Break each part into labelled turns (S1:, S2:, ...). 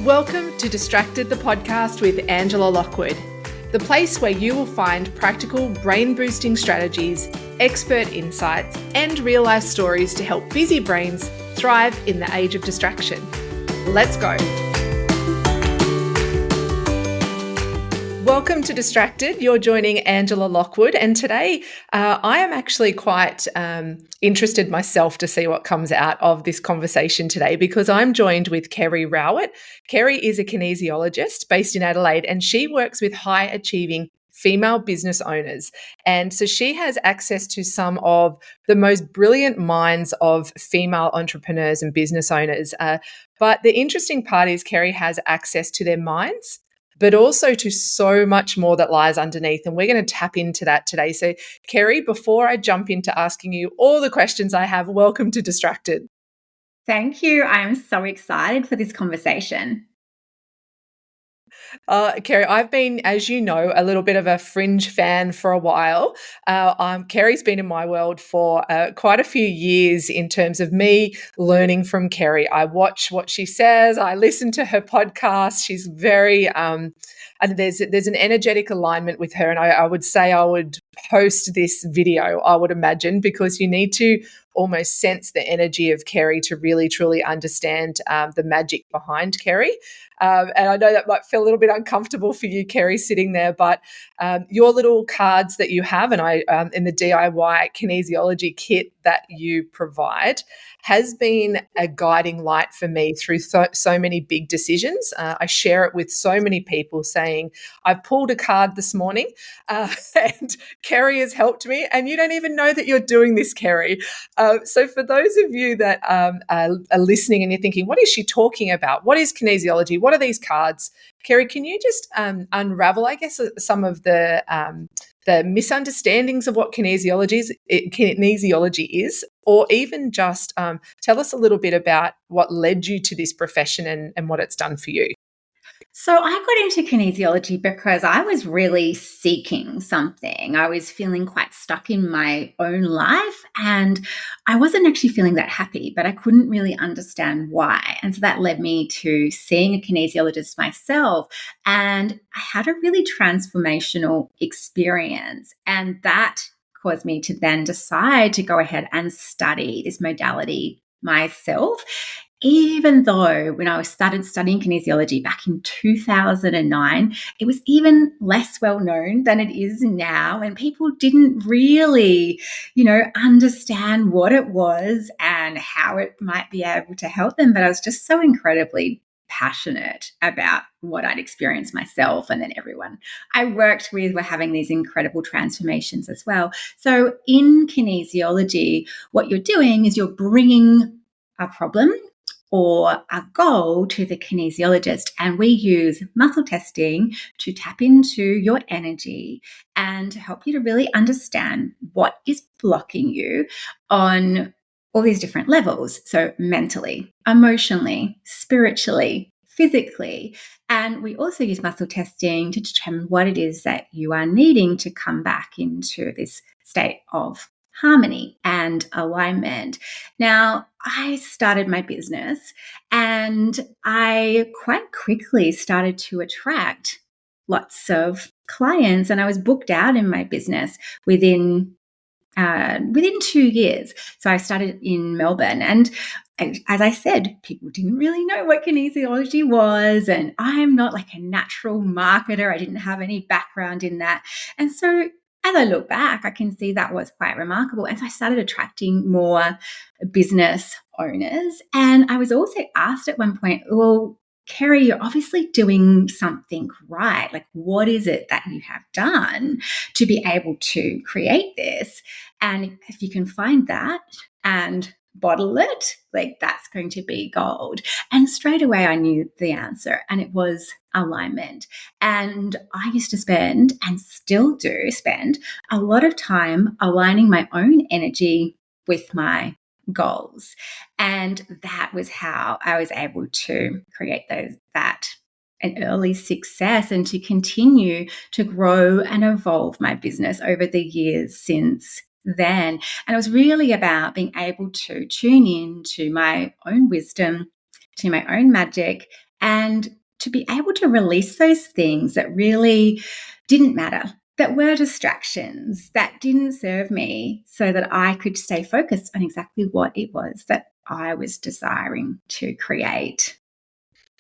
S1: Welcome to Distracted, the podcast with Angela Lockwood, the place where you will find practical brain-boosting strategies, expert insights, and real-life stories to help busy brains thrive in the age of distraction. Let's go. Welcome to Distracted. You're joining Angela Lockwood, and today I am actually quite interested myself to see what comes out of this conversation today, because I'm joined with Kerry Rowett. Kerry is a kinesiologist based in Adelaide, and she works with high-achieving female business owners. And so she has access to some of the most brilliant minds of female entrepreneurs and business owners. But the interesting part is Kerry has access to their minds, but also to so much more that lies underneath. And we're going to tap into that today. So, Kerry, before I jump into asking you all the questions I have, welcome to Distracted.
S2: Thank you. I'm so excited for this conversation.
S1: Kerry, I've been, as you know, a little bit of a fringe fan for a while. Kerry's been in my world for quite a few years in terms of me learning from Kerry. I watch what she says. I listen to her podcast. She's very, and there's an energetic alignment with her. And I would say I would post this video, I would imagine, because you need to almost sense the energy of Kerry to really, truly understand the magic behind Kerry. And I know that might feel a little bit uncomfortable for you, Kerry, sitting there, but your little cards that you have, and in the DIY kinesiology kit that you provide, has been a guiding light for me through so many big decisions. I share it with so many people saying, I've pulled a card this morning and Kerry has helped me, and you don't even know that you're doing this, Kerry. So for those of you that are listening and you're thinking, what is she talking about? What is kinesiology? What are these cards? Kerry, can you just unravel, I guess, some of the misunderstandings of what kinesiology is, or even just tell us a little bit about what led you to this profession and what it's done for you?
S2: So I got into kinesiology because I was really seeking something. I was feeling quite stuck in my own life, and I wasn't actually feeling that happy, but I couldn't really understand why. And so that led me to seeing a kinesiologist myself, and I had a really transformational experience. And that caused me to then decide to go ahead and study this modality myself. Even though when I started studying kinesiology back in 2009, it was even less well known than it is now. And people didn't really, understand what it was and how it might be able to help them. But I was just so incredibly passionate about what I'd experienced myself, and then everyone I worked with were having these incredible transformations as well. So in kinesiology, what you're doing is you're bringing a problem or a goal to the kinesiologist, and we use muscle testing to tap into your energy and to help you to really understand what is blocking you on all these different levels. So mentally, emotionally, spiritually, physically. And we also use muscle testing to determine what it is that you are needing to come back into this state of harmony and alignment. Now, I started my business and I quite quickly started to attract lots of clients, and I was booked out in my business within 2 years. So I started in Melbourne, and as I said, people didn't really know what kinesiology was, and I'm not like a natural marketer. I didn't have any background in that. And so as I look back, I can see that was quite remarkable. And so I started attracting more business owners. And I was also asked at one point, well, Kerry, you're obviously doing something right. Like, what is it that you have done to be able to create this? And if you can find that and bottle it, like, that's going to be gold. And straight away I knew the answer, and it was alignment. And I used to spend, and still do spend, a lot of time aligning my own energy with my goals. And that was how I was able to create an early success and to continue to grow and evolve my business over the years since then. And it was really about being able to tune in to my own wisdom, to my own magic, and to be able to release those things that really didn't matter, that were distractions, that didn't serve me, so that I could stay focused on exactly what it was that I was desiring to create.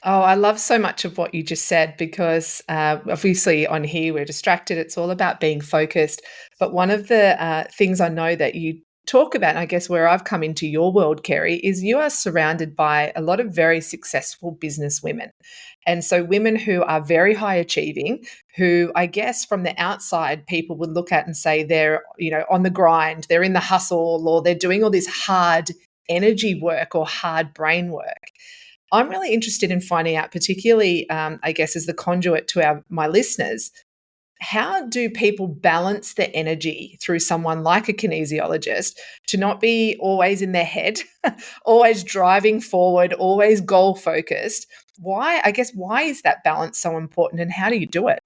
S1: Oh, I love so much of what you just said because obviously on here we're distracted. It's all about being focused. But one of the things I know that you talk about, and I guess where I've come into your world, Kerry, is you are surrounded by a lot of very successful business women. And so women who are very high achieving, who I guess from the outside people would look at and say they're, on the grind, they're in the hustle, or they're doing all this hard energy work or hard brain work. I'm really interested in finding out, particularly, I guess, as the conduit to my listeners, how do people balance their energy through someone like a kinesiologist to not be always in their head, always driving forward, always goal focused? Why is that balance so important, and how do you do it?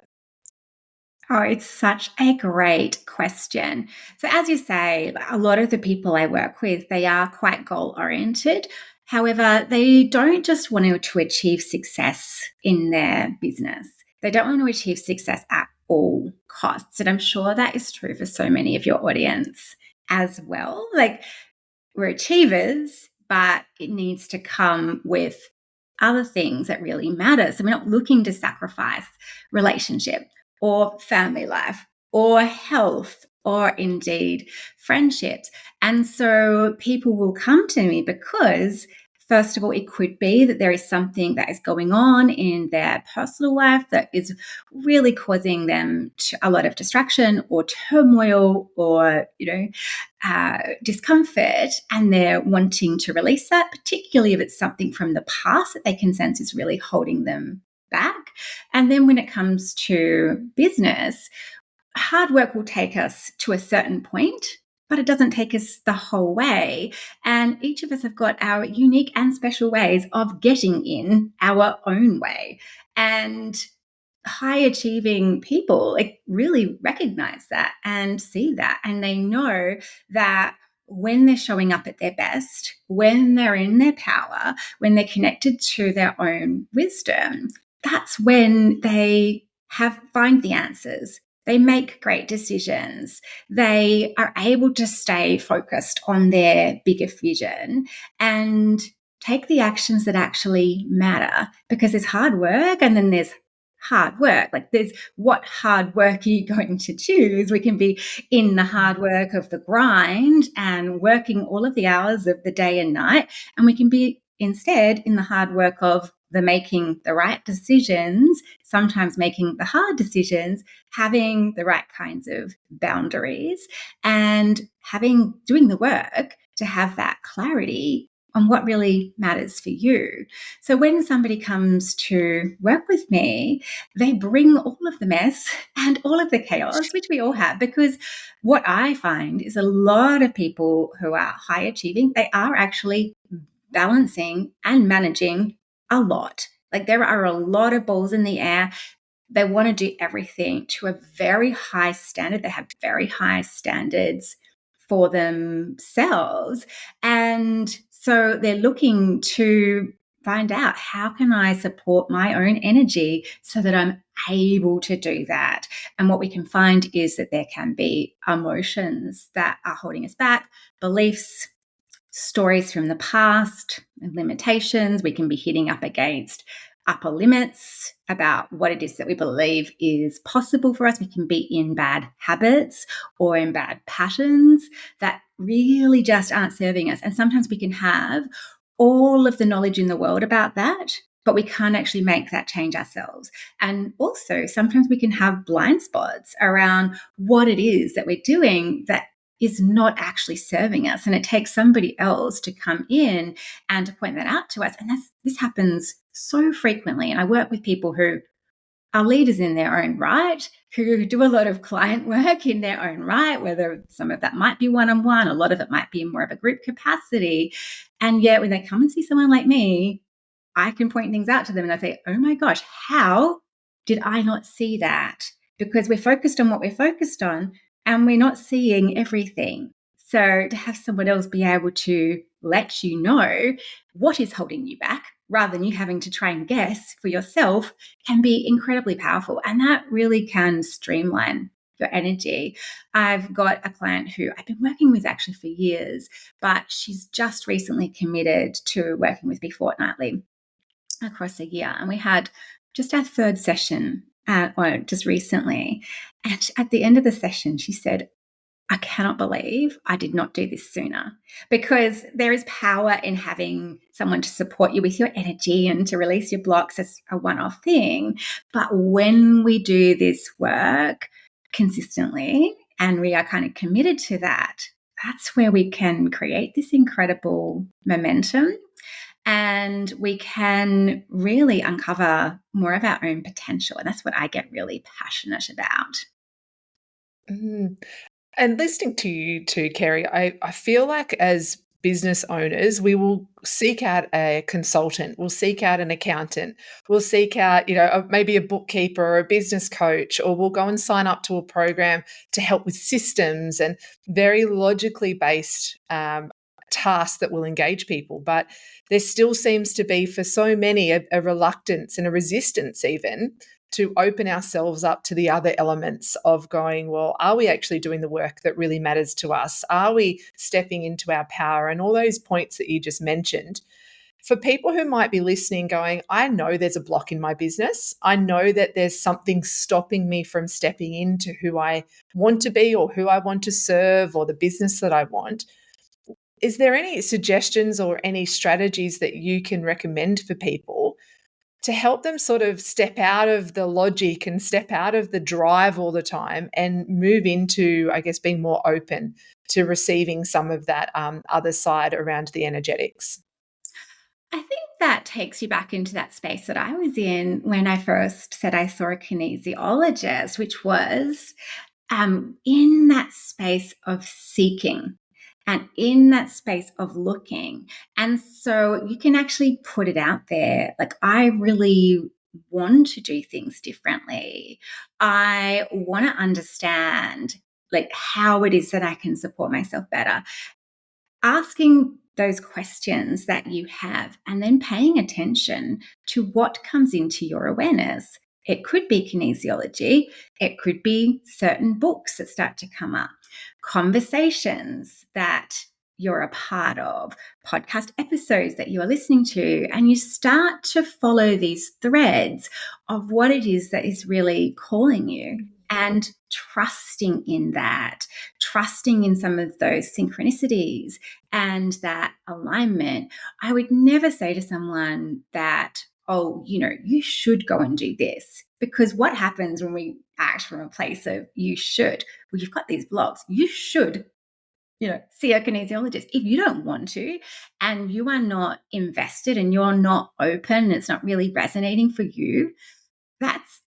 S2: Oh, it's such a great question. So, as you say, a lot of the people I work with, they are quite goal oriented. However, they don't just want to achieve success in their business. They don't want to achieve success at all costs. And I'm sure that is true for so many of your audience as well. Like, we're achievers, but it needs to come with other things that really matter. So we're not looking to sacrifice relationship or family life or health or indeed friendships. And so people will come to me because, first of all, it could be that there is something that is going on in their personal life that is really causing them a lot of distraction or turmoil or, discomfort, and they're wanting to release that, particularly if it's something from the past that they can sense is really holding them back. And then when it comes to business, hard work will take us to a certain point, but it doesn't take us the whole way. And each of us have got our unique and special ways of getting in our own way. And high achieving people like really recognize that and see that, and they know that when they're showing up at their best, when they're in their power, when they're connected to their own wisdom, that's when they find the answers. They make great decisions. They are able to stay focused on their bigger vision and take the actions that actually matter, because there's hard work and then there's hard work. Like, there's what hard work are you going to choose? We can be in the hard work of the grind and working all of the hours of the day and night, and we can be instead in the hard work of the making the right decisions, sometimes making the hard decisions, having the right kinds of boundaries, and doing the work to have that clarity on what really matters for you. So when somebody comes to work with me, they bring all of the mess and all of the chaos, which we all have, because what I find is a lot of people who are high achieving, they are actually balancing and managing a lot. Like, there are a lot of balls in the air. They want to do everything to a very high standard. They have very high standards for themselves. And so they're looking to find out, how can I support my own energy so that I'm able to do that? And what we can find is that there can be emotions that are holding us back, beliefs, stories from the past, and limitations. We can be hitting up against upper limits about what it is that we believe is possible for us. We can be in bad habits or in bad patterns that really just aren't serving us. And sometimes we can have all of the knowledge in the world about that, but we can't actually make that change ourselves. And also, sometimes we can have blind spots around what it is that we're doing that is not actually serving us. And it takes somebody else to come in and to point that out to us. And this happens so frequently. And I work with people who are leaders in their own right, who do a lot of client work in their own right, whether some of that might be one-on-one, a lot of it might be in more of a group capacity. And yet when they come and see someone like me, I can point things out to them and I say, oh my gosh, how did I not see that? Because we're focused on what we're focused on and we're not seeing everything. So to have someone else be able to let you know what is holding you back rather than you having to try and guess for yourself can be incredibly powerful. And that really can streamline your energy. I've got a client who I've been working with actually for years, but she's just recently committed to working with me fortnightly across a year. And we had just our third session just recently. And at the end of the session, she said, I cannot believe I did not do this sooner, because there is power in having someone to support you with your energy and to release your blocks as a one-off thing. But when we do this work consistently and we are kind of committed to that, that's where we can create this incredible momentum and we can really uncover more of our own potential. And that's what I get really passionate about.
S1: Mm. And listening to you too, Kerry, I feel like as business owners, we will seek out a consultant, we'll seek out an accountant, we'll seek out, maybe a bookkeeper or a business coach, or we'll go and sign up to a program to help with systems and very logically based tasks that will engage people. But there still seems to be, for so many, a reluctance and a resistance even to open ourselves up to the other elements of going, well, are we actually doing the work that really matters to us? Are we stepping into our power? And all those points that you just mentioned. For people who might be listening going, I know there's a block in my business. I know that there's something stopping me from stepping into who I want to be or who I want to serve or the business that I want. Is there any suggestions or any strategies that you can recommend for people to help them sort of step out of the logic and step out of the drive all the time and move into, I guess, being more open to receiving some of that other side around the energetics?
S2: I think that takes you back into that space that I was in when I first said I saw a kinesiologist, which was in that space of seeking and in that space of looking. And so you can actually put it out there. Like, I really want to do things differently. I want to understand like how it is that I can support myself better. Asking those questions that you have and then paying attention to what comes into your awareness. It could be kinesiology, it could be certain books that start to come up, conversations that you're a part of, podcast episodes that you are listening to, and you start to follow these threads of what it is that is really calling you and trusting in that, trusting in some of those synchronicities and that alignment. I would never say to someone that, oh, you should go and do this. Because what happens when we act from a place of you should? Well, you've got these blocks. You should, see a kinesiologist. If you don't want to and you are not invested and you're not open and it's not really resonating for you, that's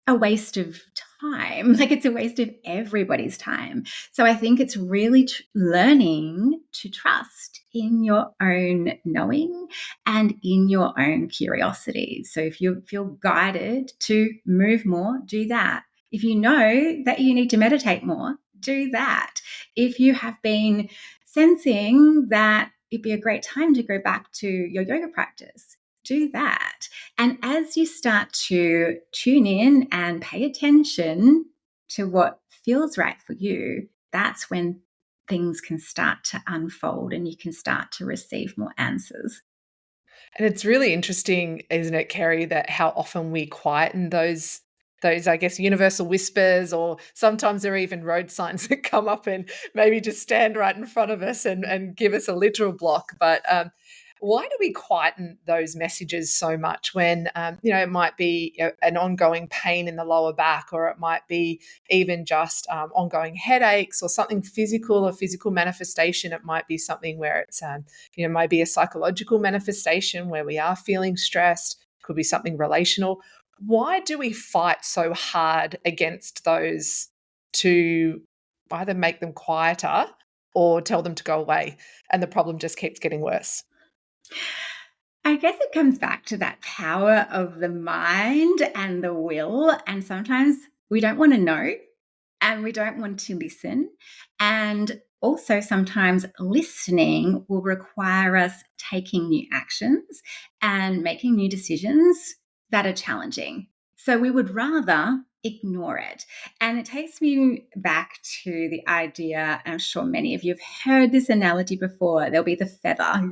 S2: a waste of time. Like, it's a waste of everybody's time. So I think it's really learning to trust in your own knowing and in your own curiosity. So if you feel guided to move more, do that. If you know that you need to meditate more, do that. If you have been sensing that it'd be a great time to go back to your yoga practice, do that. And as you start to tune in and pay attention to what feels right for you, that's when things can start to unfold and you can start to receive more answers.
S1: And it's really interesting, isn't it, Kerry, that how often we quieten those, I guess, universal whispers, or sometimes there are even road signs that come up and maybe just stand right in front of us and give us a literal block. But why do we quieten those messages so much when, it might be an ongoing pain in the lower back, or it might be even just ongoing headaches or something physical, a physical manifestation. It might be something where it's, might be a psychological manifestation where we are feeling stressed. Could be something relational. Why do we fight so hard against those to either make them quieter or tell them to go away? And the problem just keeps getting worse.
S2: I guess it comes back to that power of the mind and the will. And sometimes we don't want to know and we don't want to listen. And also sometimes listening will require us taking new actions and making new decisions that are challenging. So we would rather ignore it. And it takes me back to the idea, and I'm sure many of you have heard this analogy before. There'll be the feather,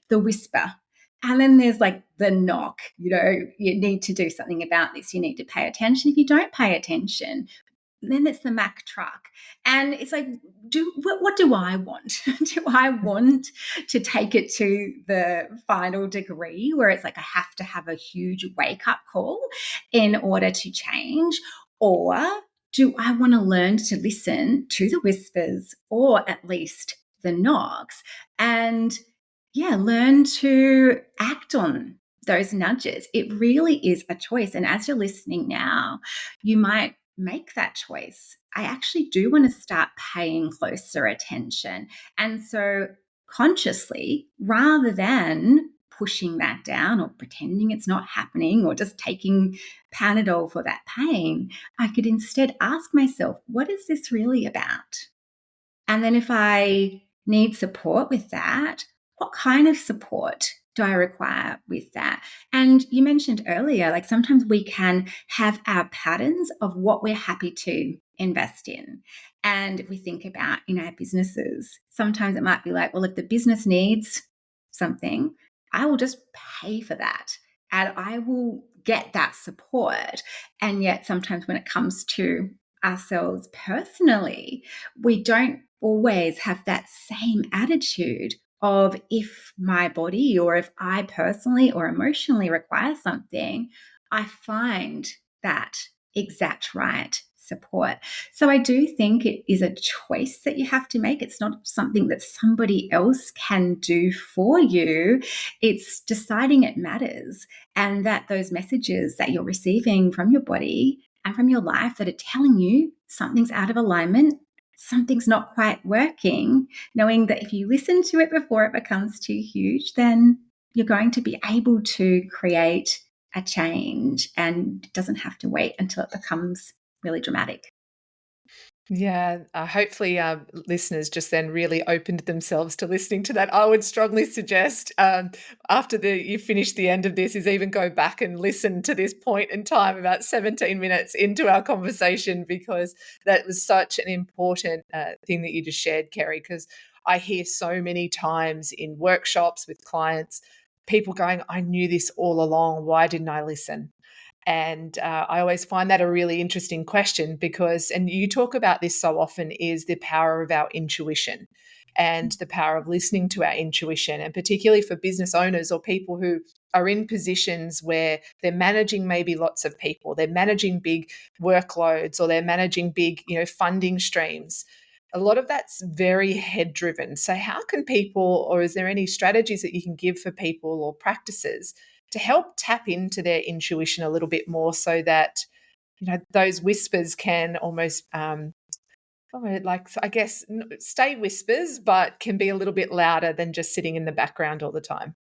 S2: the whisper. And then there's like the knock, you need to do something about this. You need to pay attention. If you don't pay attention, then it's the Mack truck. And it's like, what do I want? Do I want to take it to the final degree where it's like I have to have a huge wake up call in order to change? Or do I want to learn to listen to the whispers, or at least the knocks, and learn to act on those nudges? It really is a choice. And as you're listening now, you might make that choice. I actually do want to start paying closer attention. And so consciously, rather than pushing that down or pretending it's not happening or just taking Panadol for that pain, I could instead ask myself, what is this really about? And then if I need support with that, what kind of support do I require with that? And you mentioned earlier, like sometimes we can have our patterns of what we're happy to invest in. And if we think about in our businesses, sometimes it might be like, well, if the business needs something, I will just pay for that and I will get that support. And yet sometimes when it comes to ourselves personally, we don't always have that same attitude of, if my body or if I personally or emotionally require something, I find that exact right support. So I do think it is a choice that you have to make. It's not something that somebody else can do for you. It's deciding it matters, and that those messages that you're receiving from your body and from your life that are telling you something's out of alignment, something's not quite working, knowing that if you listen to it before it becomes too huge, then you're going to be able to create a change, and it doesn't have to wait until it becomes really dramatic.
S1: Yeah, hopefully, listeners just then really opened themselves to listening to that. I would strongly suggest, after you finish the end of this, is even go back and listen to this point in time, about 17 minutes into our conversation, because that was such an important thing that you just shared, Kerry. Because I hear so many times in workshops with clients, people going, "I knew this all along. Why didn't I listen?" And I always find that a really interesting question, because, and you talk about this so often, is the power of our intuition and the power of listening to our intuition. And particularly for business owners or people who are in positions where they're managing maybe lots of people, they're managing big workloads, or they're managing big, funding streams. A lot of that's very head driven. So how can people, or is there any strategies that you can give for people or practices to help tap into their intuition a little bit more, so that those whispers can almost like, I guess, stay whispers, but can be a little bit louder than just sitting in the background all the time?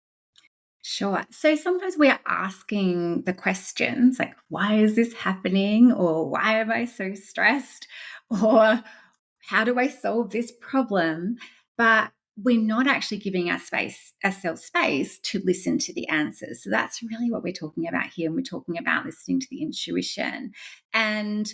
S2: Sure. So sometimes we are asking the questions like, why is this happening? Or why am I so stressed? Or how do I solve this problem? But we're not actually giving ourselves space to listen to the answers. So that's really what we're talking about here. And we're talking about listening to the intuition. And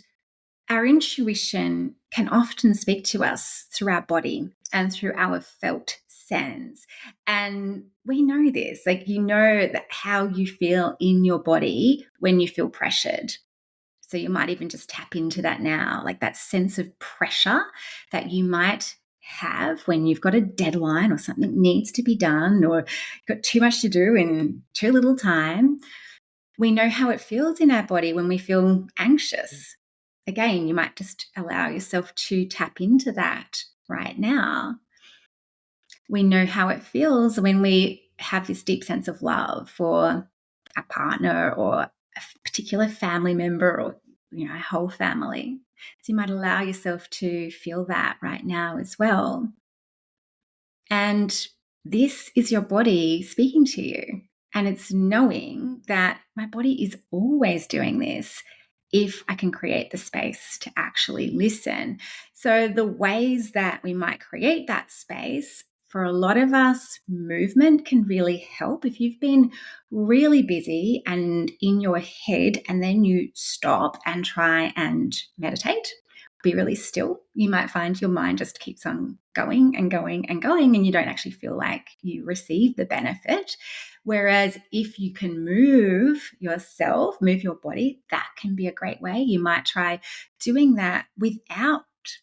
S2: our intuition can often speak to us through our body and through our felt sense. And we know this, like, that how you feel in your body when you feel pressured. So you might even just tap into that now, like that sense of pressure that you might have when you've got a deadline or something needs to be done, or you've got too much to do in too little time. We know how it feels in our body when we feel anxious. Again, you might just allow yourself to tap into that right now. We know how it feels when we have this deep sense of love for a partner or a particular family member, or a whole family. So you might allow yourself to feel that right now as well. And this is your body speaking to you. And it's knowing that my body is always doing this. if I can create the space to actually listen. So the ways that we might create that space, for a lot of us, movement can really help. If you've been really busy and in your head, and then you stop and try and meditate, be really still, you might find your mind just keeps on going and going and going, and you don't actually feel like you receive the benefit. Whereas if you can move yourself, move your body, that can be a great way. You might try doing that without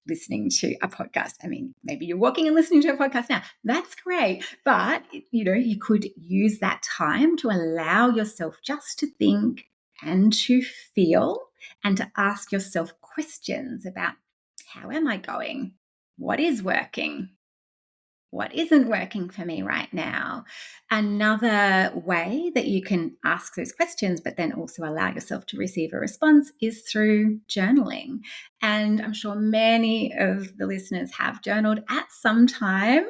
S2: listening to a podcast. I mean, maybe you're walking and listening to a podcast now. That's great. But, you could use that time to allow yourself just to think and to feel and to ask yourself questions about, how am I going? What is working? What isn't working for me right now? Another way that you can ask those questions, but then also allow yourself to receive a response, is through journaling. And I'm sure many of the listeners have journaled at some time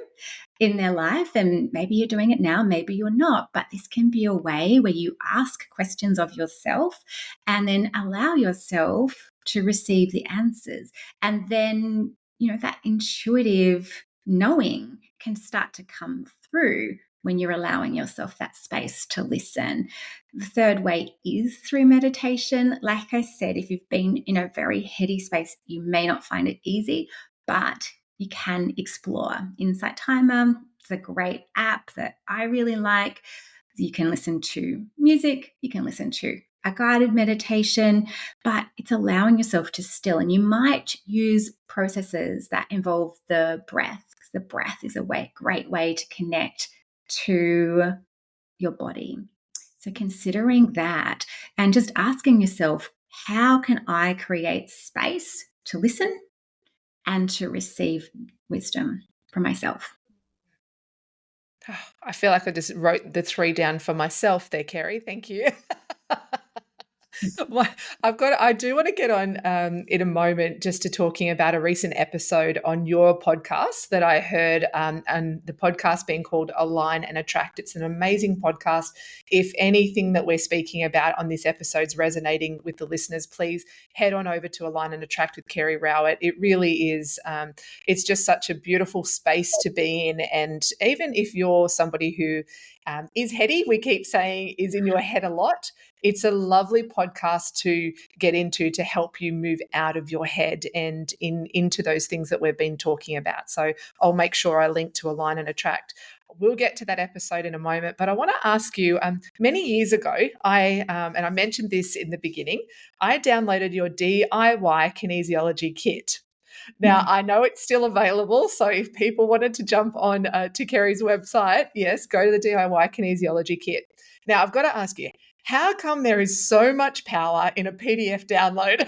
S2: in their life, and maybe you're doing it now, maybe you're not, but this can be a way where you ask questions of yourself and then allow yourself to receive the answers. And then, that intuitive knowing can start to come through when you're allowing yourself that space to listen. The third way is through meditation. Like I said, if you've been in a very heady space, you may not find it easy, but you can explore. Insight Timer is a great app that I really like. You can listen to music, you can listen to a guided meditation, but it's allowing yourself to still. And you might use processes that involve the breath, because the breath is a great way to connect to your body. So considering that and just asking yourself, how can I create space to listen and to receive wisdom from myself?
S1: I feel like I just wrote the 3 down for myself there, Kerry. Thank you. Well, I do want to get on in a moment just to talking about a recent episode on your podcast that I heard, and the podcast being called Align and Attract. It's an amazing podcast. If anything that we're speaking about on this episode is resonating with the listeners, please head on over to Align and Attract with Kerry Rowett. It really is, it's just such a beautiful space to be in. And even if you're somebody who is heady, we keep saying is in your head a lot, it's a lovely podcast to get into to help you move out of your head and into those things that we've been talking about. So I'll make sure I link to Align and Attract. We'll get to that episode in a moment, but I want to ask you, many years ago, and I mentioned this in the beginning, I downloaded your DIY kinesiology kit. Now, I know it's still available, so if people wanted to jump on to Kerry's website, yes, go to the DIY kinesiology kit. Now, I've got to ask you, how come there is so much power in a PDF download?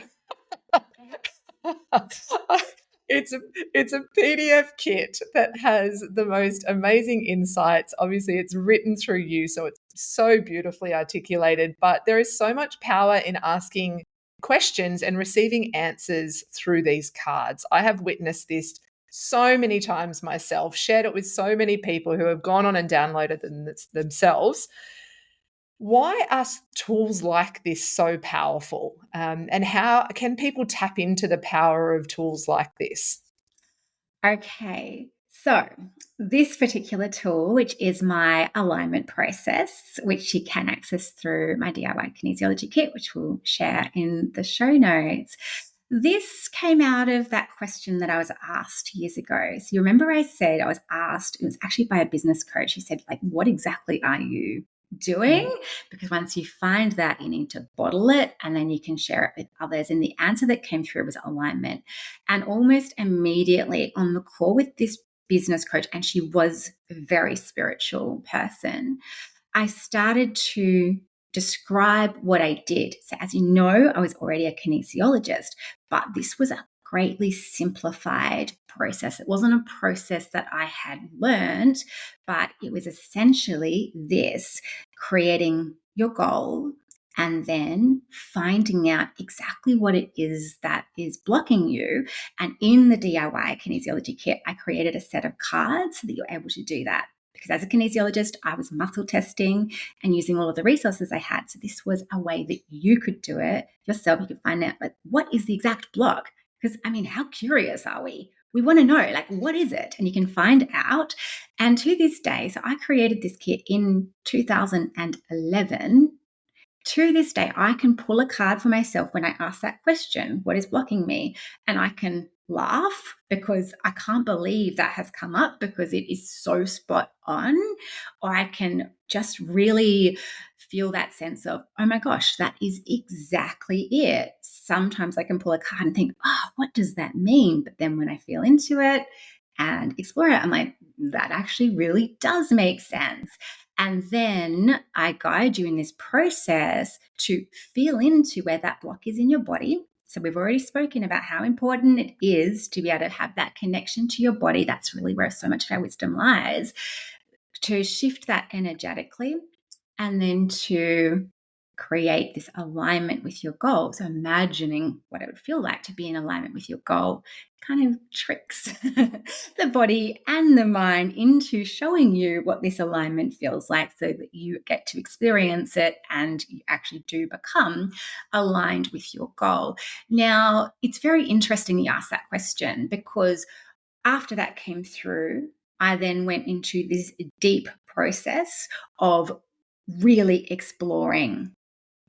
S1: It's a PDF kit that has the most amazing insights. Obviously, it's written through you, so it's so beautifully articulated, but there is so much power in asking questions and receiving answers through these cards. I have witnessed this so many times myself, shared it with so many people who have gone on and downloaded them themselves. Why are tools like this so powerful? And how can people tap into the power of tools like this?
S2: Okay, so this particular tool, which is my alignment process, which you can access through my DIY kinesiology kit, which we'll share in the show notes. This came out of that question that I was asked years ago. So you remember I said I was asked, it was actually by a business coach who said, like, what exactly are you doing? Because once you find that, you need to bottle it and then you can share it with others. And the answer that came through was alignment. And almost immediately on the call with this business coach, and she was a very spiritual person, I started to describe what I did. So, as you know, I was already a kinesiologist, but this was a greatly simplified process. It wasn't a process that I had learned, but it was essentially this: creating your goal and then finding out exactly what it is that is blocking you. And in the DIY kinesiology kit, I created a set of cards so that you're able to do that. Because as a kinesiologist, I was muscle testing and using all of the resources I had. So this was a way that you could do it yourself. You could find out, like, what is the exact block? Because, I mean, how curious are we? We want to know, like, what is it? And you can find out. And to this day, so I created this kit in 2011. To this day, I can pull a card for myself when I ask that question, what is blocking me? And I can laugh because I can't believe that has come up because it is so spot on. Or I can just really feel that sense of, oh my gosh, that is exactly it. Sometimes I can pull a card and think, oh, what does that mean? But then when I feel into it and explore it, I'm like, that actually really does make sense. And then I guide you in this process to feel into where that block is in your body. So we've already spoken about how important it is to be able to have that connection to your body. That's really where so much of our wisdom lies, to shift that energetically and then to create this alignment with your goal. So imagining what it would feel like to be in alignment with your goal kind of tricks the body and the mind into showing you what this alignment feels like so that you get to experience it and you actually do become aligned with your goal. Now, it's very interesting you asked that question because after that came through, I then went into this deep process of really exploring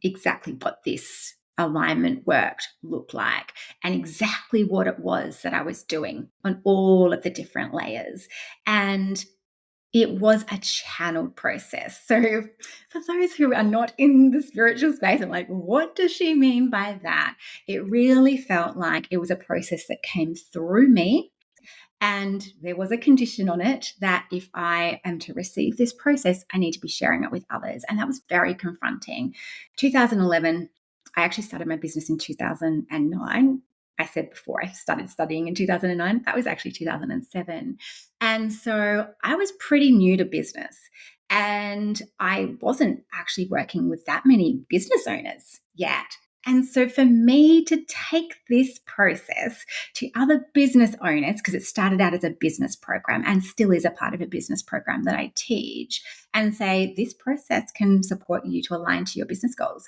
S2: exactly what this alignment worked looked like and exactly what it was that I was doing on all of the different layers. And it was a channeled process. So, for those who are not in the spiritual space, I'm like, what does she mean by that? It really felt like it was a process that came through me. And there was a condition on it that if I am to receive this process, I need to be sharing it with others. And that was very confronting. 2011, I actually started my business in 2009. I said before I started studying in 2009, that was actually 2007. And so I was pretty new to business. And I wasn't actually working with that many business owners yet. And so for me to take this process to other business owners, because it started out as a business program and still is a part of a business program that I teach, and say, this process can support you to align to your business goals.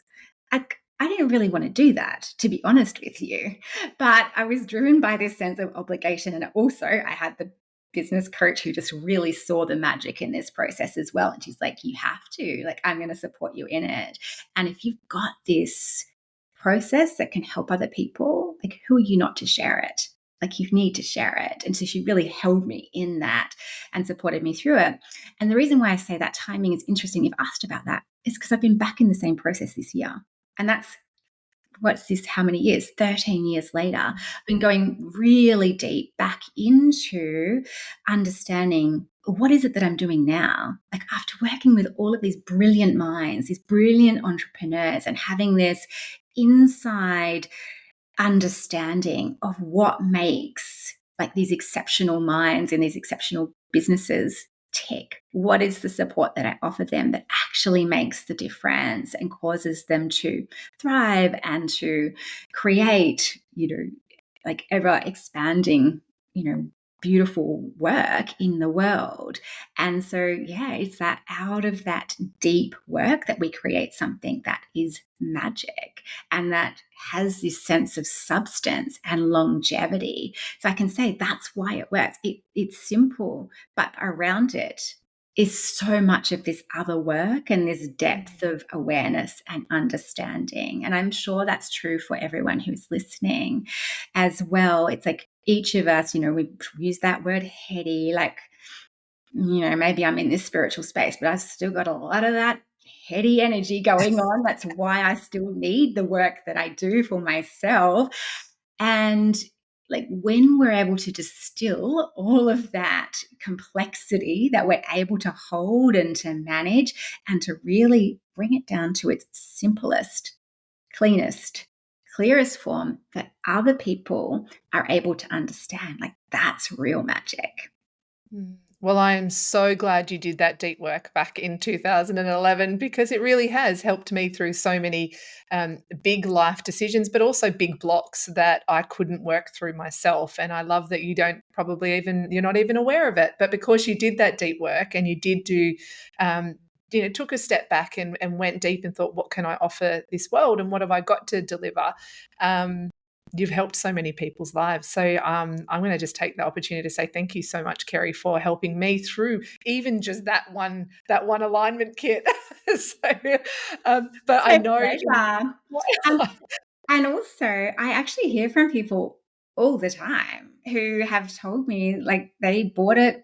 S2: I didn't really want to do that, to be honest with you, but I was driven by this sense of obligation. And also, I had the business coach who just really saw the magic in this process as well. And she's like, you have to, like, I'm going to support you in it. And if you've got this process that can help other people, like, who are you not to share it? Like, you need to share it. And so she really held me in that and supported me through it. And the reason why I say that timing is interesting, you've asked about that, is because I've been back in the same process this year. And that's, what's this, how many years? 13 years later, I've been going really deep back into understanding what is it that I'm doing now? Like, after working with all of these brilliant minds, these brilliant entrepreneurs, and having this inside understanding of what makes, like, these exceptional minds and these exceptional businesses tick. What is the support that I offer them that actually makes the difference and causes them to thrive and to create, like, ever expanding, beautiful work in the world. And so, yeah, it's that out of that deep work that we create something that is magic and that has this sense of substance and longevity. So I can say that's why it works. It's simple, but around it is so much of this other work and this depth of awareness and understanding. And I'm sure that's true for everyone who's listening as well. It's like each of us, we use that word heady, like, maybe I'm in this spiritual space, but I've still got a lot of that heady energy going on. That's why I still need the work that I do for myself. And, like, when we're able to distill all of that complexity that we're able to hold and to manage and to really bring it down to its simplest, cleanest, clearest form that other people are able to understand, like, that's real magic.
S1: Well, I am so glad you did that deep work back in 2011 because it really has helped me through so many big life decisions, but also big blocks that I couldn't work through myself. And I love that you don't probably even, you're not even aware of it. But because you did that deep work and you did do, took a step back and went deep and thought, what can I offer this world and what have I got to deliver? You've helped so many people's lives. So I'm going to just take the opportunity to say thank you so much, Kerry, for helping me through even just that one alignment kit. so, but
S2: It's
S1: I
S2: my
S1: know.
S2: pleasure. And and also, I actually hear from people all the time who have told me like they bought it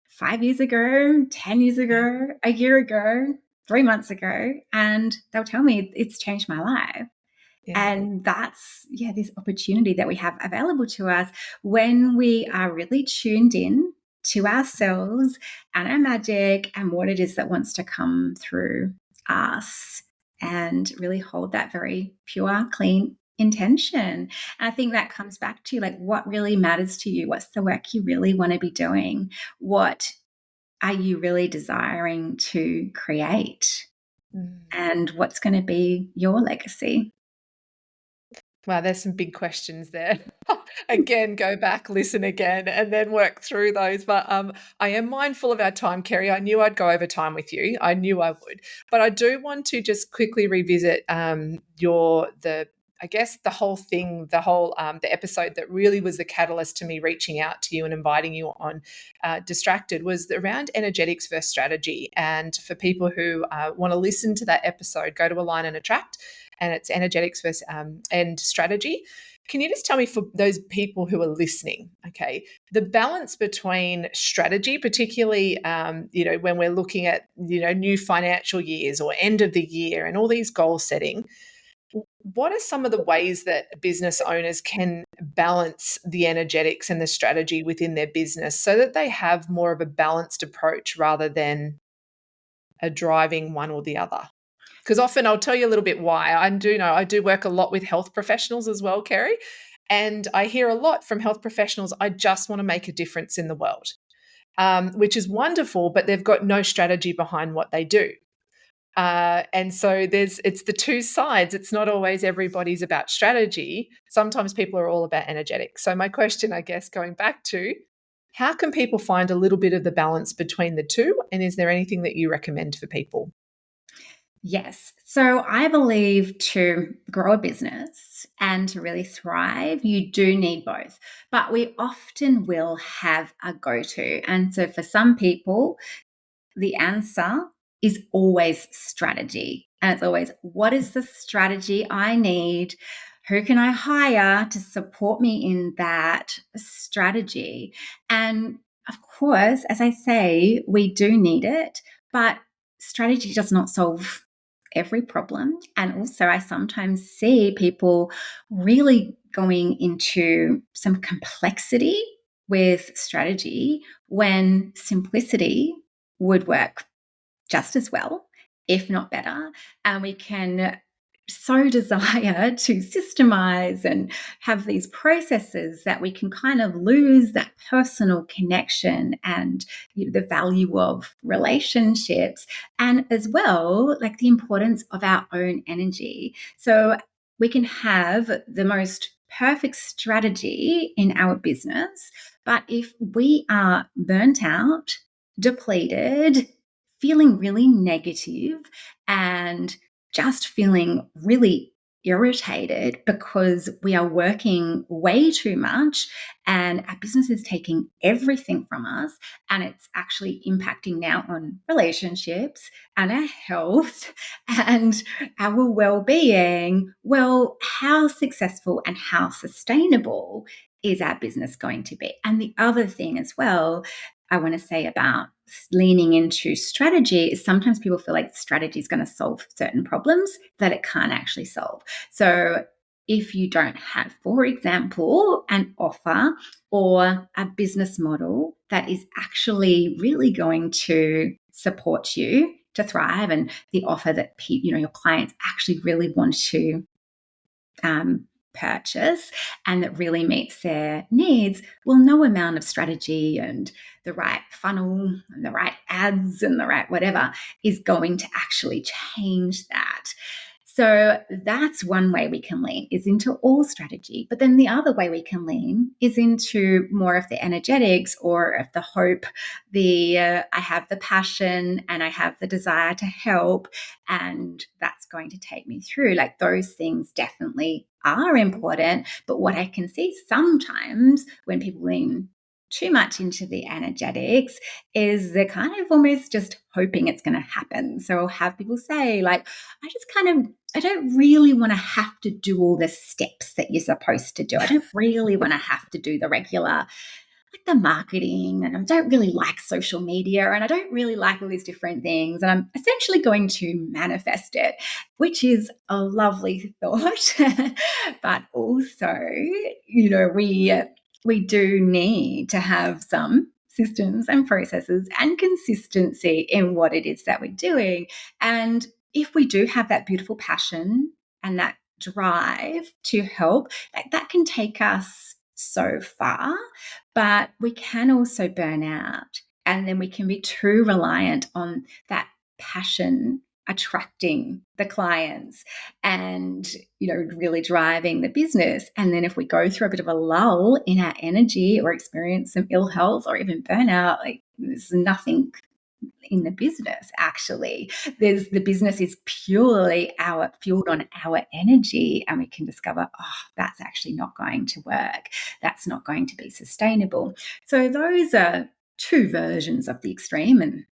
S2: 5 years ago, 10 years ago, a year ago, 3 months ago, and they'll tell me it's changed my life.
S1: Yeah.
S2: And that's, yeah, this opportunity that we have available to us when we are really tuned in to ourselves and our magic and what it is that wants to come through us and really hold that very pure, clean intention. And I think that comes back to like what really matters to you. What's the work you really want to be doing? What are you really desiring to create?
S1: Mm.
S2: And what's going to be your legacy?
S1: Wow, there's some big questions there. Again, go back, listen again, and then work through those. But I am mindful of our time, Kerry. I knew I'd go over time with you. I knew I would. But I do want to just quickly revisit I guess the whole thing, the episode that really was the catalyst to me reaching out to you and inviting you on Distracted was around energetics versus strategy. And for people who want to listen to that episode, go to Align and Attract, and it's energetics versus and strategy. Can you just tell me, for those people who are listening, okay, the balance between strategy, particularly, when we're looking at, new financial years or end of the year and all these goal setting, what are some of the ways that business owners can balance the energetics and the strategy within their business so that they have more of a balanced approach rather than a driving one or the other? Because often I'll tell you a little bit why. I do know I do work a lot with health professionals as well, Kerry. And I hear a lot from health professionals, I just want to make a difference in the world, which is wonderful, but they've got no strategy behind what they do. And so it's the two sides. It's not always everybody's about strategy. Sometimes people are all about energetics. So my question, I guess, going back to, how can people find a little bit of the balance between the two? And is there anything that you recommend for people?
S2: Yes. So I believe to grow a business and to really thrive, you do need both. But we often will have a go to. And so for some people, the answer is always strategy. And it's always, what is the strategy I need? Who can I hire to support me in that strategy? And of course, as I say, we do need it, but strategy does not solve every problem. And also, I sometimes see people really going into some complexity with strategy when simplicity would work just as well, if not better. And we can so desire to systemize and have these processes that we can kind of lose that personal connection and the value of relationships, and as well like the importance of our own energy. So we can have the most perfect strategy in our business, but if we are burnt out, depleted, feeling really negative, and just feeling really irritated because we are working way too much and our business is taking everything from us, and it's actually impacting now on relationships and our health and our well-being. Well, how successful and how sustainable is our business going to be? And the other thing as well I want to say about leaning into strategy is sometimes people feel like strategy is going to solve certain problems that it can't actually solve. So if you don't have, for example, an offer or a business model that is actually really going to support you to thrive, and the offer that your clients actually really want to purchase and that really meets their needs, well, no amount of strategy and the right funnel and the right ads and the right whatever is going to actually change that. So that's one way we can lean, is into all strategy. But then the other way we can lean is into more of the energetics or of the hope, I have the passion and I have the desire to help, and that's going to take me through. Like, those things definitely are important. But what I can see sometimes when people lean too much into the energetics is they're kind of almost just hoping it's going to happen. So I'll have people say, like, I don't really want to have to do all the steps that you're supposed to do. I don't really want to have to do the regular, like the marketing, and I don't really like social media, and I don't really like all these different things. And I'm essentially going to manifest it, which is a lovely thought. But also, we do need to have some systems and processes and consistency in what it is that we're doing. And if we do have that beautiful passion and that drive to help, that can take us so far, but we can also burn out. And then we can be too reliant on that passion attracting the clients and really driving the business. And then if we go through a bit of a lull in our energy or experience some ill health or even burnout, like, there's nothing in the business. Actually, the business is purely fueled on our energy, and we can discover, that's actually not going to work, that's not going to be sustainable. So those are two versions of the extreme, and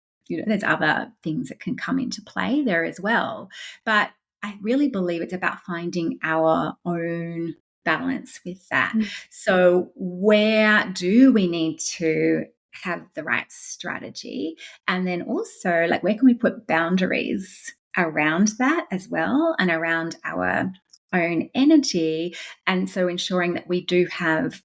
S2: there's other things that can come into play there as well. But I really believe it's about finding our own balance with that. So where do we need to have the right strategy? And then also, like, where can we put boundaries around that as well, and around our own energy? And so ensuring that we do have,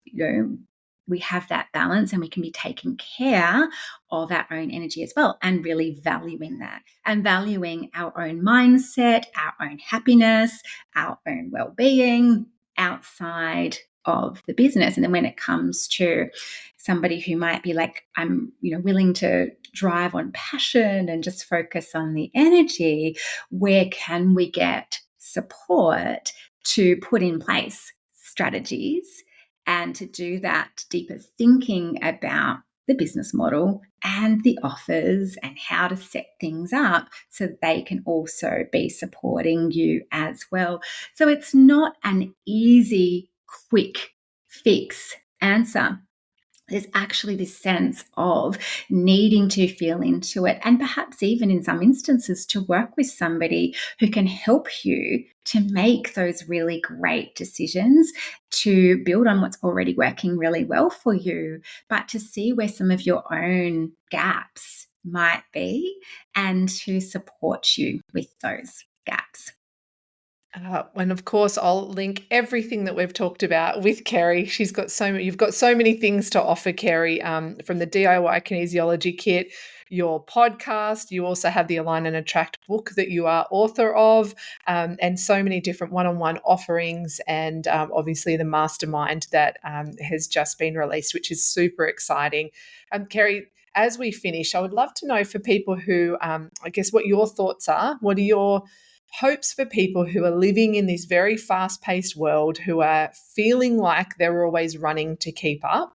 S2: we have that balance, and we can be taking care of our own energy as well, and really valuing that, and valuing our own mindset, our own happiness, our own well-being outside of the business. And then when it comes to somebody who might be like, I'm willing to drive on passion and just focus on the energy, where can we get support to put in place strategies and to do that deeper thinking about the business model and the offers and how to set things up so they can also be supporting you as well. So it's not an easy, quick fix answer. There's actually this sense of needing to feel into it, and perhaps even in some instances to work with somebody who can help you to make those really great decisions, to build on what's already working really well for you, but to see where some of your own gaps might be and to support you with those gaps.
S1: And of course, I'll link everything that we've talked about with Kerry. You've got so many things to offer, Kerry, from the DIY kinesiology kit, your podcast. You also have the Align and Attract book that you are author of, and so many different one-on-one offerings, and obviously the mastermind that has just been released, which is super exciting. Kerry, as we finish, I would love to know, for people who, I guess, what your thoughts are. What are your hopes for people who are living in this very fast-paced world, who are feeling like they're always running to keep up?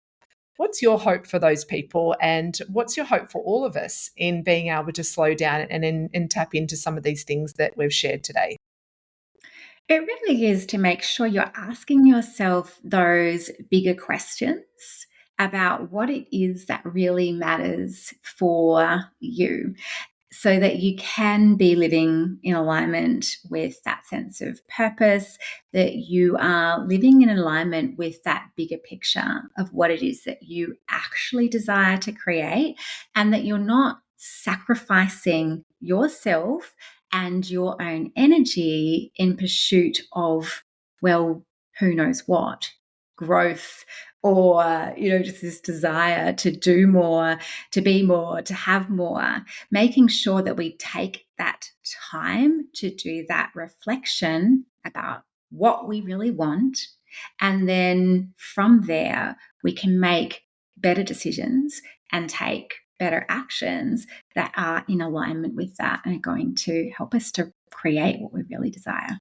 S1: What's your hope for those people, and what's your hope for all of us in being able to slow down and tap into some of these things that we've shared today?
S2: It really is to make sure you're asking yourself those bigger questions about what it is that really matters for you, so that you can be living in alignment with that sense of purpose, that you are living in alignment with that bigger picture of what it is that you actually desire to create, and that you're not sacrificing yourself and your own energy in pursuit of, well, who knows what, growth, or just this desire to do more, to be more, to have more. Making sure that we take that time to do that reflection about what we really want. And then from there, we can make better decisions and take better actions that are in alignment with that and are going to help us to create what we really desire.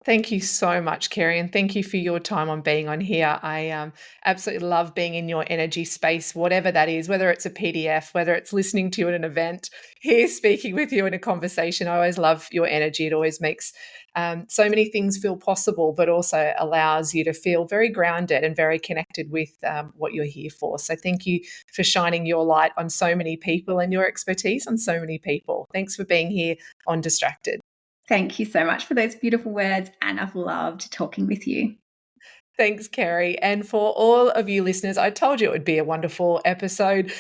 S1: Thank you so much, Kerry, and thank you for your time on being on here. I absolutely love being in your energy space, whatever that is, whether it's a PDF, whether it's listening to you at an event, here speaking with you in a conversation. I always love your energy. It always makes so many things feel possible, but also allows you to feel very grounded and very connected with what you're here for. So thank you for shining your light on so many people and your expertise on so many people. Thanks for being here on Distracted.
S2: Thank you so much for those beautiful words, and I've loved talking with you.
S1: Thanks, Kerry. And for all of you listeners, I told you it would be a wonderful episode.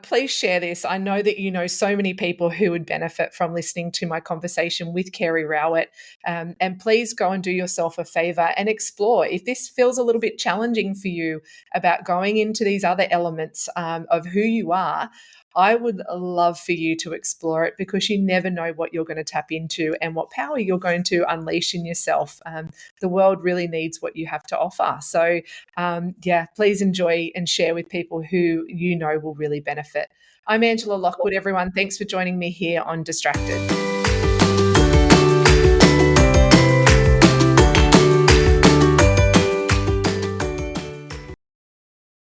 S1: Please share this. I know that you know so many people who would benefit from listening to my conversation with Kerry Rowett. And please go and do yourself a favor and explore. If this feels a little bit challenging for you about going into these other elements of who you are, I would love for you to explore it, because you never know what you're going to tap into and what power you're going to unleash in yourself. The world really needs what you have to offer. So, yeah, please enjoy and share with people who you know will really benefit. I'm Angela Lockwood, everyone. Thanks for joining me here on Distracted.